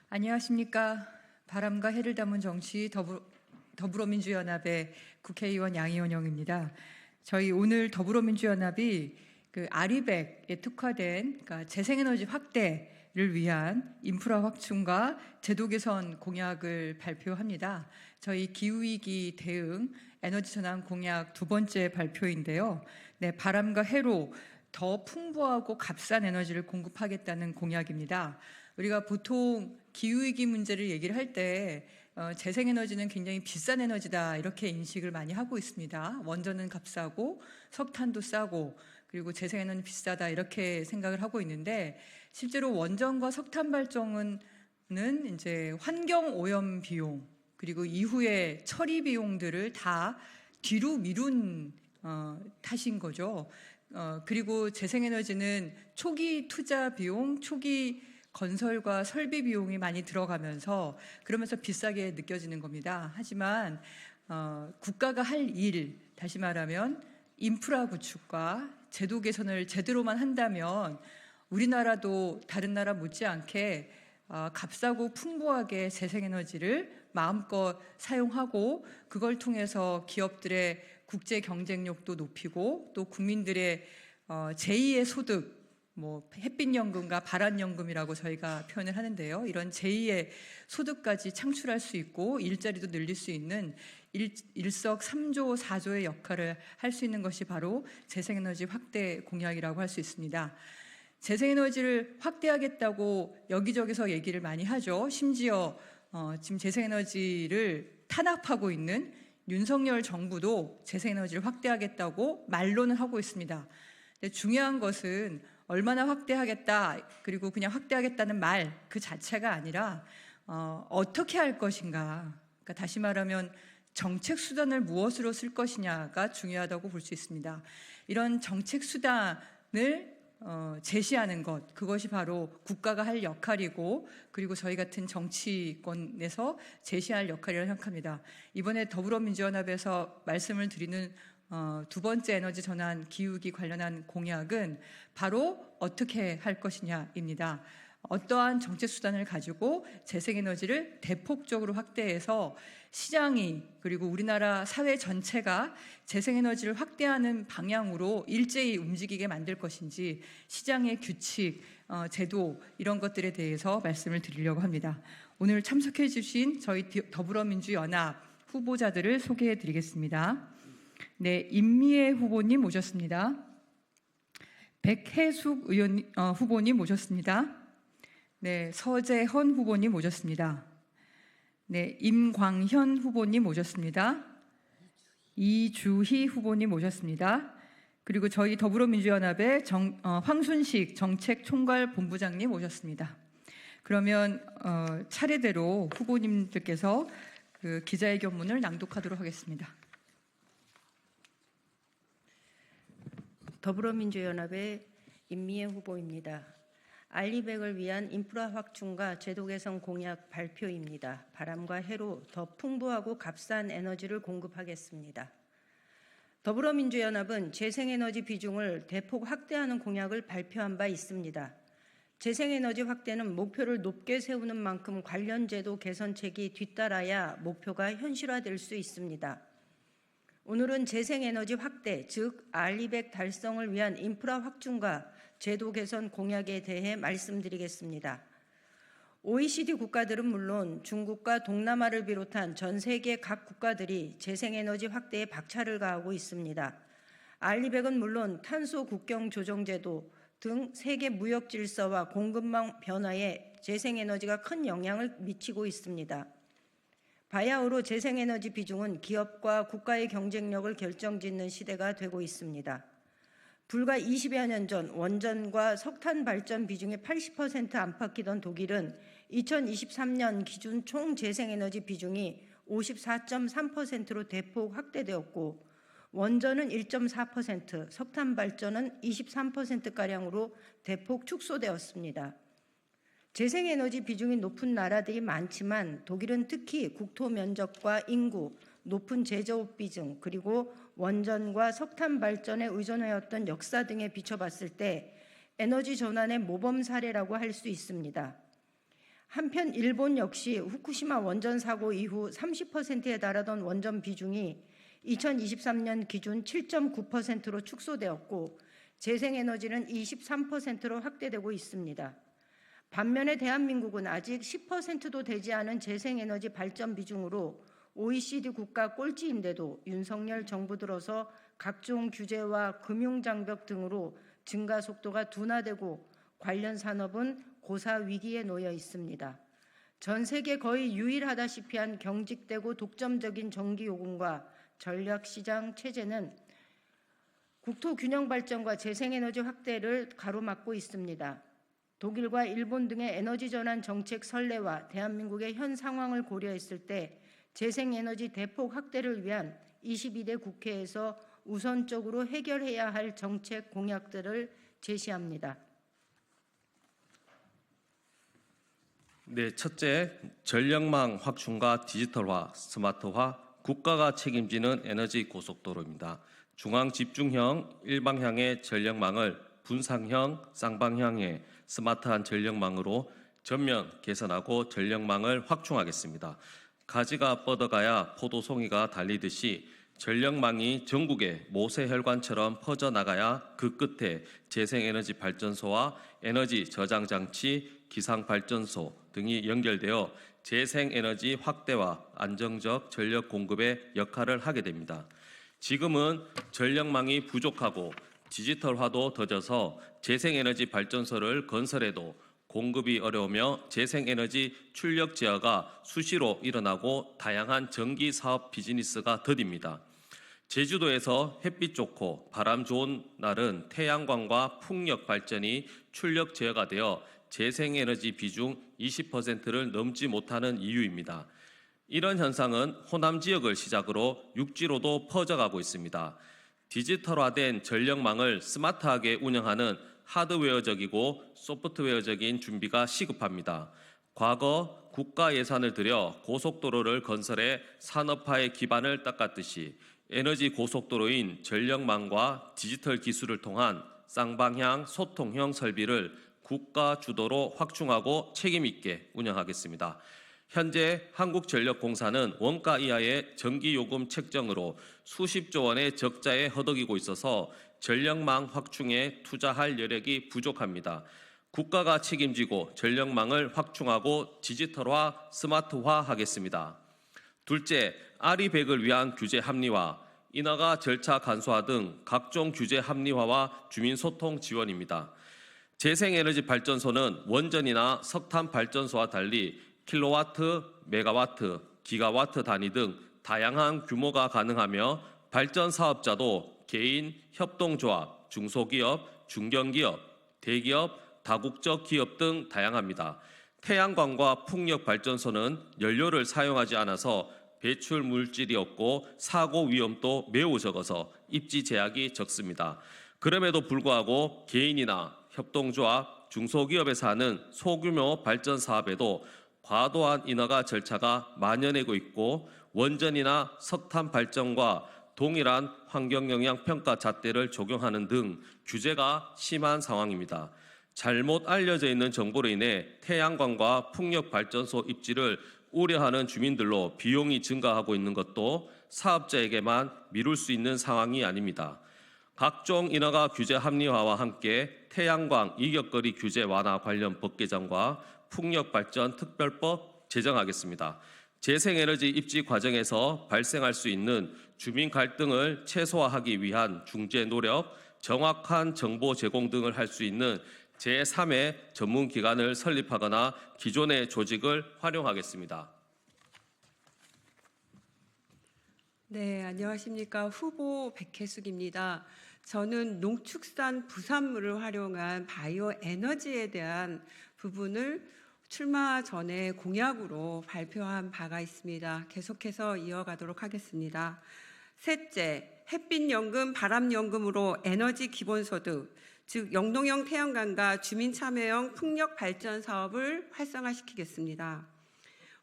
안녕하십니까. 바람과 해를 담은 정치 더불어민주연합의 국회의원 양이원영입니다. 저희 오늘 더불어민주연합이 아리백에 특화된 재생에너지 확대를 위한 인프라 확충과 제도 개선 공약을 발표합니다. 저희 기후위기 대응 에너지 전환 공약 두 번째 발표인데요. 네, 바람과 해로 더 풍부하고 값싼 에너지를 공급하겠다는 공약입니다. 우리가 보통 기후위기 문제를 얘기를 할 때 재생에너지는 굉장히 비싼 에너지다 이렇게 인식을 많이 하고 있습니다. 원전은 값싸고 석탄도 싸고 그리고 재생에너지는 비싸다 이렇게 생각을 하고 있는데 실제로 원전과 석탄 발전은 이제 환경 오염 비용 그리고 이후에 처리 비용들을 다 뒤로 미룬 탓인 거죠. 그리고 재생에너지는 초기 투자 비용, 초기 건설과 설비 비용이 많이 들어가면서 그러면서 비싸게 느껴지는 겁니다. 하지만 국가가 할 일, 다시 말하면 인프라 구축과 제도 개선을 제대로만 한다면 우리나라도 다른 나라 못지않게 값싸고 풍부하게 재생에너지를 마음껏 사용하고 그걸 통해서 기업들의 국제 경쟁력도 높이고 또 국민들의 제2의 소득 햇빛연금과 발안연금이라고 저희가 표현을 하는데요. 이런 제2의 소득까지 창출할 수 있고 일자리도 늘릴 수 있는 일석삼조 사조의 역할을 할 수 있는 것이 바로 재생에너지 확대 공약이라고 할 수 있습니다. 재생에너지를 확대하겠다고 여기저기서 얘기를 많이 하죠. 심지어 지금 재생에너지를 탄압하고 있는 윤석열 정부도 재생에너지를 확대하겠다고 말로는 하고 있습니다. 근데 중요한 것은 얼마나 확대하겠다 그리고 그냥 확대하겠다는 말 그 자체가 아니라 어떻게 할 것인가, 그러니까 다시 말하면 정책 수단을 무엇으로 쓸 것이냐가 중요하다고 볼 수 있습니다. 이런 정책 수단을 제시하는 것, 그것이 바로 국가가 할 역할이고 그리고 저희 같은 정치권에서 제시할 역할이라고 생각합니다. 이번에 더불어민주연합에서 말씀을 드리는 두 번째 에너지 전환 기후위기 관련한 공약은 바로 어떻게 할 것이냐입니다. 어떠한 정책 수단을 가지고 재생에너지를 대폭적으로 확대해서 시장이 그리고 우리나라 사회 전체가 재생에너지를 확대하는 방향으로 일제히 움직이게 만들 것인지 시장의 규칙, 제도 이런 것들에 대해서 말씀을 드리려고 합니다. 오늘 참석해 주신 저희 더불어민주연합 후보자들을 소개해 드리겠습니다. 네, 임미애 후보님 모셨습니다. 백혜숙 후보님 모셨습니다. 네, 서재헌 후보님 모셨습니다. 네, 임광현 후보님 모셨습니다. 이주희 후보님 모셨습니다. 그리고 저희 더불어민주연합의 황순식 정책총괄본부장님 모셨습니다. 그러면 차례대로 후보님들께서 기자회견문을 낭독하도록 하겠습니다. 더불어민주연합의 임미애 후보입니다. 알리백을 위한 인프라 확충과 제도 개선 공약 발표입니다. 바람과 해로 더 풍부하고 값싼 에너지를 공급하겠습니다. 더불어민주연합은 재생에너지 비중을 대폭 확대하는 공약을 발표한 바 있습니다. 재생에너지 확대는 목표를 높게 세우는 만큼 관련 제도 개선책이 뒤따라야 목표가 현실화될 수 있습니다. 오늘은 재생에너지 확대, 즉 알리백 달성을 위한 인프라 확충과 제도 개선 공약에 대해 말씀드리겠습니다. OECD 국가들은 물론 중국과 동남아를 비롯한 전 세계 각 국가들이 재생에너지 확대에 박차를 가하고 있습니다. 알리백은 물론 탄소 국경 조정 제도 등 세계 무역 질서와 공급망 변화에 재생에너지가 큰 영향을 미치고 있습니다. 바야흐로 재생에너지 비중은 기업과 국가의 경쟁력을 결정짓는 시대가 되고 있습니다. 불과 20여 년 전 원전과 석탄 발전 비중이 80% 안팎이던 독일은 2023년 기준 총 재생에너지 비중이 54.3%로 대폭 확대되었고 원전은 1.4%, 석탄 발전은 23%가량으로 대폭 축소되었습니다. 재생에너지 비중이 높은 나라들이 많지만 독일은 특히 국토 면적과 인구, 높은 제조업 비중, 그리고 원전과 석탄 발전에 의존하였던 역사 등에 비춰봤을 때 에너지 전환의 모범 사례라고 할 수 있습니다. 한편 일본 역시 후쿠시마 원전 사고 이후 30%에 달하던 원전 비중이 2023년 기준 7.9%로 축소되었고 재생에너지는 23%로 확대되고 있습니다. 반면에 대한민국은 아직 10%도 되지 않은 재생에너지 발전 비중으로 OECD 국가 꼴찌인데도 윤석열 정부 들어서 각종 규제와 금융장벽 등으로 증가 속도가 둔화되고 관련 산업은 고사 위기에 놓여 있습니다. 전 세계 거의 유일하다시피 한 경직되고 독점적인 전기요금과 전략시장 체제는 국토 균형 발전과 재생에너지 확대를 가로막고 있습니다. 독일과 일본 등의 에너지 전환 정책 선례와 대한민국의 현 상황을 고려했을 때 재생에너지 대폭 확대를 위한 22대 국회에서 우선적으로 해결해야 할 정책 공약들을 제시합니다. 네, 첫째, 전력망 확충과 디지털화, 스마트화, 국가가 책임지는 에너지 고속도로입니다. 중앙 집중형 일방향의 전력망을 분상형, 쌍방향의 스마트한 전력망으로 전면 개선하고 전력망을 확충하겠습니다. 가지가 뻗어가야 포도송이가 달리듯이 전력망이 전국의 모세혈관처럼 퍼져나가야 그 끝에 재생에너지 발전소와 에너지 저장장치, 기상발전소 등이 연결되어 재생에너지 확대와 안정적 전력 공급의 역할을 하게 됩니다. 지금은 전력망이 부족하고 디지털화도 더뎌서 재생에너지 발전소를 건설해도 공급이 어려우며 재생에너지 출력 제어가 수시로 일어나고 다양한 전기 사업 비즈니스가 더딥니다. 제주도에서 햇빛 좋고 바람 좋은 날은 태양광과 풍력 발전이 출력 제어가 되어 재생에너지 비중 20%를 넘지 못하는 이유입니다. 이런 현상은 호남 지역을 시작으로 육지로도 퍼져가고 있습니다. 디지털화된 전력망을 스마트하게 운영하는 하드웨어적이고 소프트웨어적인 준비가 시급합니다. 과거 국가 예산을 들여 고속도로를 건설해 산업화의 기반을 닦았듯이 에너지 고속도로인 전력망과 디지털 기술을 통한 쌍방향 소통형 설비를 국가 주도로 확충하고 책임 있게 운영하겠습니다. 현재 한국전력공사는 원가 이하의 전기요금 책정으로 수십조 원의 적자에 허덕이고 있어서 전력망 확충에 투자할 여력이 부족합니다. 국가가 책임지고 전력망을 확충하고 디지털화, 스마트화하겠습니다. 둘째, 아리백을 위한 규제 합리화, 인허가 절차 간소화 등 각종 규제 합리화와 주민소통 지원입니다. 재생에너지 발전소는 원전이나 석탄 발전소와 달리 킬로와트, 메가와트, 기가와트 단위 등 다양한 규모가 가능하며 발전 사업자도 개인, 협동조합, 중소기업, 중견기업, 대기업, 다국적 기업 등 다양합니다. 태양광과 풍력 발전소는 연료를 사용하지 않아서 배출 물질이 없고 사고 위험도 매우 적어서 입지 제약이 적습니다. 그럼에도 불구하고 개인이나 협동조합, 중소기업에서 하는 소규모 발전 사업에도 과도한 인허가 절차가 만연하고 있고 원전이나 석탄 발전과 동일한 환경영향 평가 잣대를 적용하는 등 규제가 심한 상황입니다. 잘못 알려져 있는 정보로 인해 태양광과 풍력 발전소 입지를 우려하는 주민들로 비용이 증가하고 있는 것도 사업자에게만 미룰 수 있는 상황이 아닙니다. 각종 인허가 규제 합리화와 함께 태양광 이격거리 규제 완화 관련 법 개정과 풍력발전 특별법 제정하겠습니다. 재생에너지 입지 과정에서 발생할 수 있는 주민 갈등을 최소화하기 위한 중재 노력, 정확한 정보 제공 등을 할 수 있는 제3의 전문기관을 설립하거나 기존의 조직을 활용하겠습니다. 네, 안녕하십니까. 후보 백혜숙입니다. 저는 농축산 부산물을 활용한 바이오 에너지에 대한 부분을 출마 전에 공약으로 발표한 바가 있습니다. 계속해서 이어가도록 하겠습니다. 셋째, 햇빛연금, 바람연금으로 에너지 기본소득, 즉 영농형 태양광과 주민참여형 풍력발전 사업을 활성화시키겠습니다.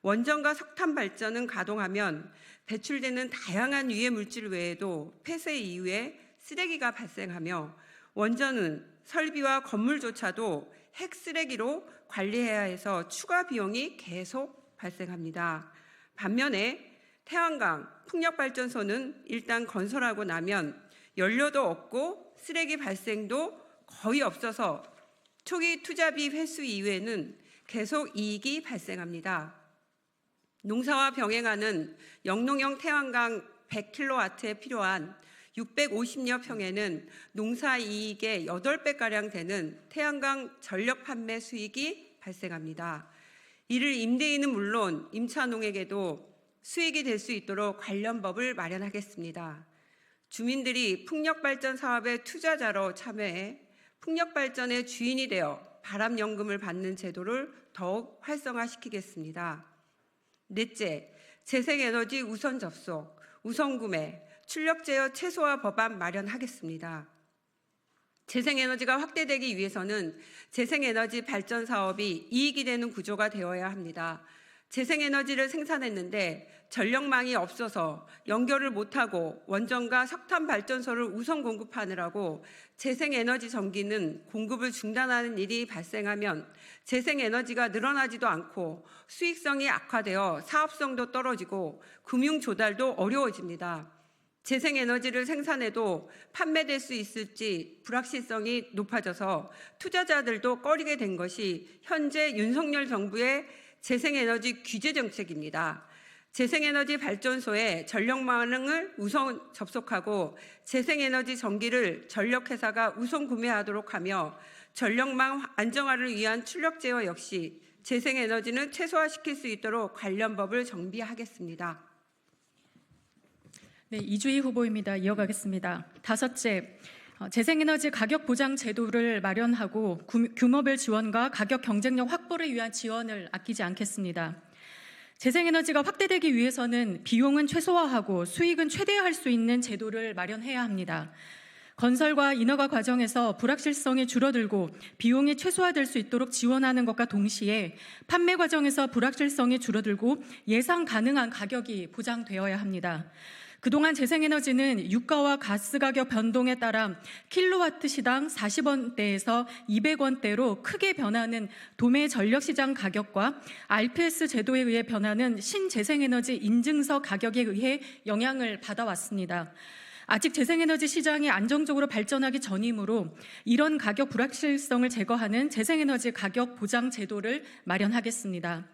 원전과 석탄 발전은 가동하면 배출되는 다양한 유해 물질 외에도 폐쇄 이후에 쓰레기가 발생하며 원전은 설비와 건물조차도 핵쓰레기로 관리해야 해서 추가 비용이 계속 발생합니다. 반면에 태양광, 풍력발전소는 일단 건설하고 나면 연료도 없고 쓰레기 발생도 거의 없어서 초기 투자비 회수 이후에는 계속 이익이 발생합니다. 농사와 병행하는 영농형 태양광 100kW에 필요한 650여 평에는 농사 이익의 8배가량 되는 태양광 전력 판매 수익이 발생합니다. 이를 임대인은 물론 임차농에게도 수익이 될 수 있도록 관련 법을 마련하겠습니다. 주민들이 풍력발전 사업의 투자자로 참여해 풍력발전의 주인이 되어 바람연금을 받는 제도를 더욱 활성화시키겠습니다. 넷째, 재생에너지 우선 접속, 우선 구매, 출력 제어 최소화 법안 마련하겠습니다. 재생에너지가 확대되기 위해서는 재생에너지 발전 사업이 이익이 되는 구조가 되어야 합니다. 재생에너지를 생산했는데 전력망이 없어서 연결을 못하고 원전과 석탄 발전소를 우선 공급하느라고 재생에너지 전기는 공급을 중단하는 일이 발생하면 재생에너지가 늘어나지도 않고 수익성이 악화되어 사업성도 떨어지고 금융 조달도 어려워집니다. 재생에너지를 생산해도 판매될 수 있을지 불확실성이 높아져서 투자자들도 꺼리게 된 것이 현재 윤석열 정부의 재생에너지 규제 정책입니다. 재생에너지 발전소에 전력망을 우선 접속하고 재생에너지 전기를 전력회사가 우선 구매하도록 하며 전력망 안정화를 위한 출력 제어 역시 재생에너지는 최소화시킬 수 있도록 관련 법을 정비하겠습니다. 네, 이주희 후보입니다. 이어가겠습니다. 다섯째, 재생에너지 가격 보장 제도를 마련하고 규모별 지원과 가격 경쟁력 확보를 위한 지원을 아끼지 않겠습니다. 재생에너지가 확대되기 위해서는 비용은 최소화하고 수익은 최대화할 수 있는 제도를 마련해야 합니다. 건설과 인허가 과정에서 불확실성이 줄어들고 비용이 최소화될 수 있도록 지원하는 것과 동시에 판매 과정에서 불확실성이 줄어들고 예상 가능한 가격이 보장되어야 합니다. 그동안 재생에너지는 유가와 가스 가격 변동에 따라 킬로와트 시당 40원대에서 200원대로 크게 변하는 도매 전력시장 가격과 RPS 제도에 의해 변하는 신재생에너지 인증서 가격에 의해 영향을 받아왔습니다. 아직 재생에너지 시장이 안정적으로 발전하기 전이므로 이런 가격 불확실성을 제거하는 재생에너지 가격 보장 제도를 마련하겠습니다.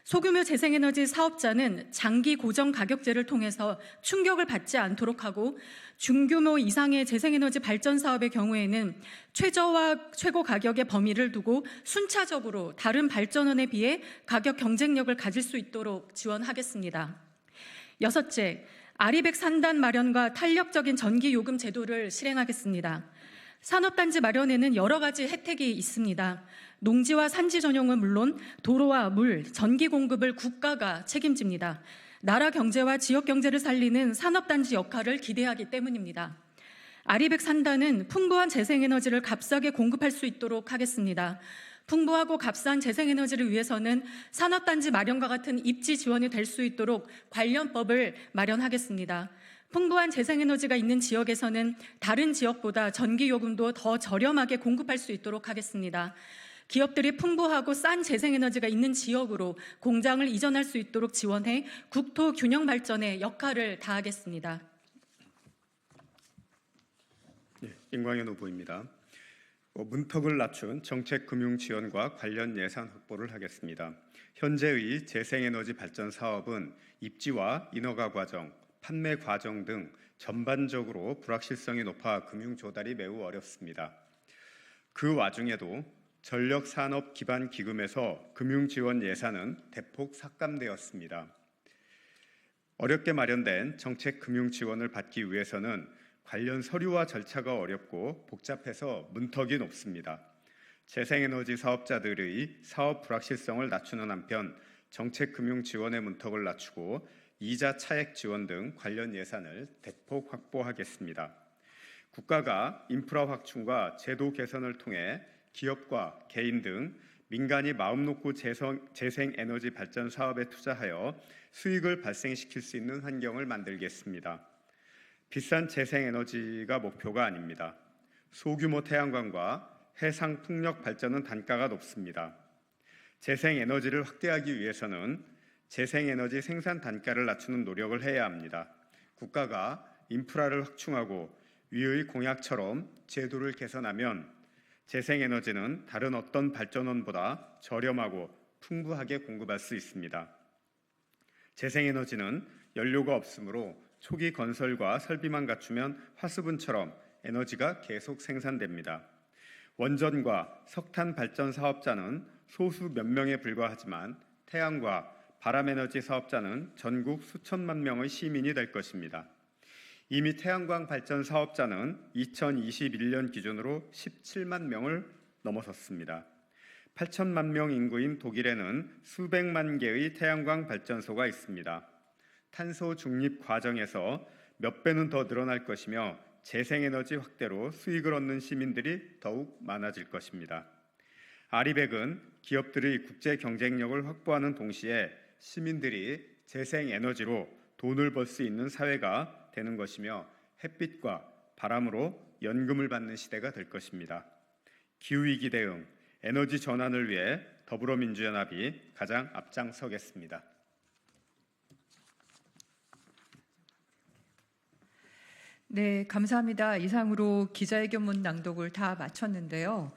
소규모 재생에너지 사업자는 장기 고정 가격제를 통해서 충격을 받지 않도록 하고 중규모 이상의 재생에너지 발전 사업의 경우에는 최저와 최고 가격의 범위를 두고 순차적으로 다른 발전원에 비해 가격 경쟁력을 가질 수 있도록 지원하겠습니다. 여섯째, 아리백 산단 마련과 탄력적인 전기요금 제도를 실행하겠습니다. 산업단지 마련에는 여러 가지 혜택이 있습니다. 농지와 산지 전용은 물론 도로와 물, 전기 공급을 국가가 책임집니다. 나라 경제와 지역 경제를 살리는 산업단지 역할을 기대하기 때문입니다. 아리백 산단은 풍부한 재생에너지를 값싸게 공급할 수 있도록 하겠습니다. 풍부하고 값싼 재생에너지를 위해서는 산업단지 마련과 같은 입지 지원이 될 수 있도록 관련법을 마련하겠습니다. 풍부한 재생에너지가 있는 지역에서는 다른 지역보다 전기요금도 더 저렴하게 공급할 수 있도록 하겠습니다. 기업들이 풍부하고 싼 재생에너지가 있는 지역으로 공장을 이전할 수 있도록 지원해 국토 균형 발전에 역할을 다하겠습니다. 네, 임광현 후보입니다. 문턱을 낮춘 정책 금융 지원과 관련 예산 확보를 하겠습니다. 현재의 재생에너지 발전 사업은 입지와 인허가 과정, 판매 과정 등 전반적으로 불확실성이 높아 금융 조달이 매우 어렵습니다. 그 와중에도 전력산업기반기금에서 금융지원 예산은 대폭 삭감되었습니다. 어렵게 마련된 정책 금융 지원을 받기 위해서는 관련 서류와 절차가 어렵고 복잡해서 문턱이 높습니다. 재생에너지 사업자들의 사업 불확실성을 낮추는 한편 정책 금융 지원의 문턱을 낮추고 이자 차액 지원 등 관련 예산을 대폭 확보하겠습니다. 국가가 인프라 확충과 제도 개선을 통해 기업과 개인 등 민간이 마음 놓고 재생에너지 발전 사업에 투자하여 수익을 발생시킬 수 있는 환경을 만들겠습니다. 비싼 재생에너지가 목표가 아닙니다. 소규모 태양광과 해상 풍력 발전은 단가가 높습니다. 재생에너지를 확대하기 위해서는 재생에너지 생산 단가를 낮추는 노력을 해야 합니다. 국가가 인프라를 확충하고 위의 공약처럼 제도를 개선하면 재생에너지는 다른 어떤 발전원보다 저렴하고 풍부하게 공급할 수 있습니다. 재생에너지는 연료가 없으므로 초기 건설과 설비만 갖추면 화수분처럼 에너지가 계속 생산됩니다. 원전과 석탄 발전 사업자는 소수 몇 명에 불과하지만 태양과 바람에너지 사업자는 전국 수천만 명의 시민이 될 것입니다. 이미 태양광 발전 사업자는 2021년 기준으로 17만 명을 넘어섰습니다. 8천만 명 인구인 독일에는 수백만 개의 태양광 발전소가 있습니다. 탄소 중립 과정에서 몇 배는 더 늘어날 것이며 재생에너지 확대로 수익을 얻는 시민들이 더욱 많아질 것입니다. 아리백은 기업들의 국제 경쟁력을 확보하는 동시에 시민들이 재생에너지로 돈을 벌 수 있는 사회가 되는 것이며 햇빛과 바람으로 연금을 받는 시대가 될 것입니다. 기후위기 대응, 에너지 전환을 위해 더불어민주연합이 가장 앞장서겠습니다. 네, 감사합니다. 이상으로 기자회견문 낭독을 다 마쳤는데요.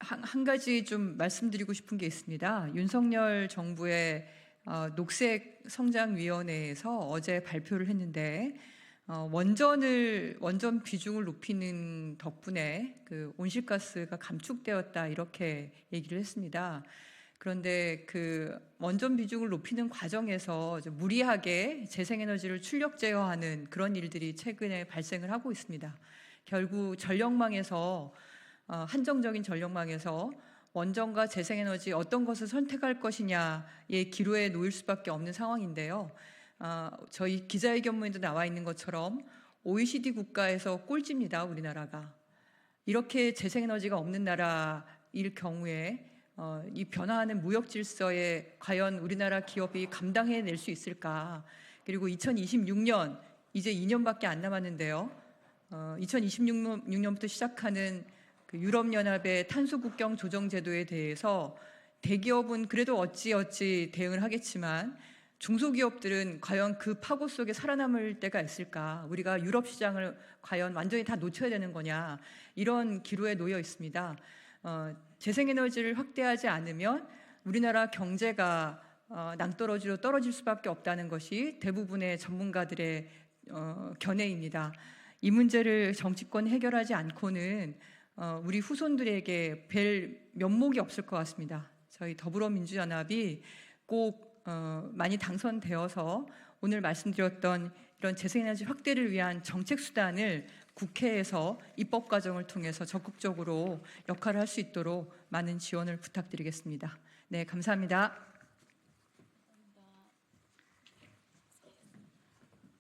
한 가지 좀 말씀드리고 싶은 게 있습니다. 윤석열 정부의 녹색 성장위원회에서 어제 발표를 했는데 원전 비중을 높이는 덕분에 그 온실가스가 감축되었다 이렇게 얘기를 했습니다. 그런데 그 원전 비중을 높이는 과정에서 무리하게 재생에너지를 출력 제어하는 그런 일들이 최근에 발생을 하고 있습니다. 결국 전력망에서 한정적인 전력망에서 원전과 재생에너지 어떤 것을 선택할 것이냐의 기로에 놓일 수밖에 없는 상황인데요. 저희 기자회견문에도 나와 있는 것처럼 OECD 국가에서 꼴찌입니다, 우리나라가. 이렇게 재생에너지가 없는 나라일 경우에 이 변화하는 무역 질서에 과연 우리나라 기업이 감당해낼 수 있을까? 그리고 2026년 이제 2년밖에 안 남았는데요. 2026년부터 시작하는 그 유럽연합의 탄소 국경 조정 제도에 대해서 대기업은 그래도 어찌어찌 대응을 하겠지만 중소기업들은 과연 그 파고 속에 살아남을 때가 있을까? 우리가 유럽 시장을 과연 완전히 다 놓쳐야 되는 거냐? 이런 기로에 놓여 있습니다. 재생에너지를 확대하지 않으면 우리나라 경제가 낭떠러지로 떨어질 수밖에 없다는 것이 대부분의 전문가들의 견해입니다. 이 문제를 정치권이 해결하지 않고는 우리 후손들에게 뵐 면목이 없을 것 같습니다. 저희 더불어민주연합이 꼭 많이 당선되어서 오늘 말씀드렸던 이런 재생에너지 확대를 위한 정책 수단을 국회에서 입법 과정을 통해서 적극적으로 역할을 할 수 있도록 많은 지원을 부탁드리겠습니다. 네, 감사합니다.